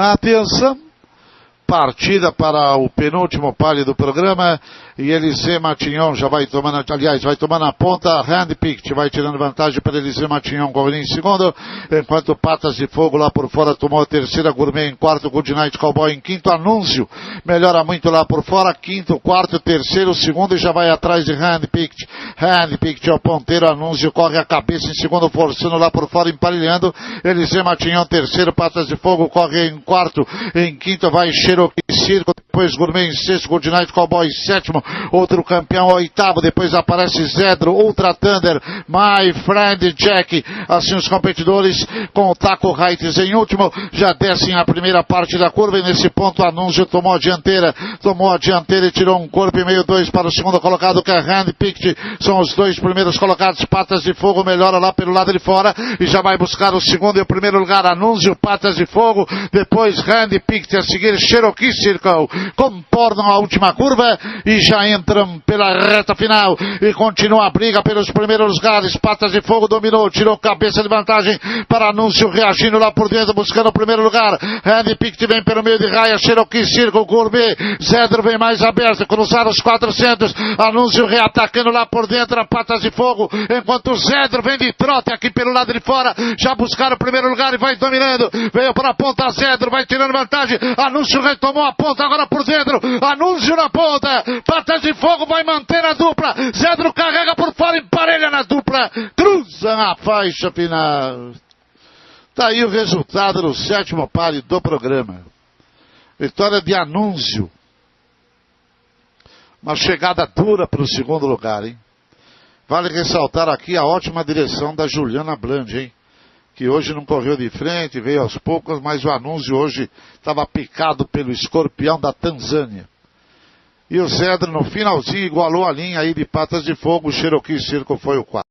Atenção, partida para o penúltimo palio do programa, e Eliseu Matignon já vai tomando, aliás, vai tomando a ponta, handpicked, vai tirando vantagem para Eliseu Matignon, correndo em segundo, enquanto Patas de Fogo lá por fora tomou a terceira, Gourmet em quarto, Good Night Cowboy em quinto, Anúncio melhora muito lá por fora, quinto, quarto, terceiro, segundo, e já vai atrás de handpicked é o ponteiro, Anúncio corre a cabeça em segundo, forçando lá por fora, emparelhando, Eliseu Matignon terceiro, Patas de Fogo corre em quarto, em quinto vai Cherokee Circo, depois Gourmet em sexto, Good Night Cowboy em sétimo, outro campeão oitavo, depois aparece Zedro, Ultra Thunder, My Friend Jack, assim os competidores com o Taco Heights em último, já descem a primeira parte da curva e nesse ponto Anúncio tomou a dianteira e tirou um corpo e meio, dois para o segundo colocado que é Handpicked, são os dois primeiros colocados, Patas de Fogo melhora lá pelo lado de fora e já vai buscar o segundo e o primeiro lugar, Anúncio, Patas de Fogo, depois Handpicked, a seguir Cherokee Circle, comportam a última curva e já entram pela reta final e continua a briga pelos primeiros lugares. Patas de Fogo dominou, tirou cabeça de vantagem para Anúncio, reagindo lá por dentro, buscando o primeiro lugar. Handpicked vem pelo meio de raia, Cherokee Circle, Gourmet, Zedro vem mais aberto, cruzaram os 400, Anúncio reatacando lá por dentro a Patas de Fogo, enquanto o Zedro vem de trote aqui pelo lado de fora, já buscaram o primeiro lugar e vai dominando, veio para a ponta Zedro, vai tirando vantagem, Anúncio retomou a ponta agora por dentro, Anúncio na ponta, Patas de Fogo vai manter a dupla, Zedro carrega por fora, emparelha na dupla, cruza na faixa final. Tá aí o resultado do sétimo palio do programa. Vitória de Anúncio. Uma chegada dura para o segundo lugar, hein? Vale ressaltar aqui a ótima direção da Juliana Bland, hein? Que hoje não correu de frente, veio aos poucos, mas o Anúncio hoje estava picado pelo escorpião da Tanzânia. E o Zedro no finalzinho igualou a linha aí de Patas de Fogo, o Cherokee Circle foi o quarto.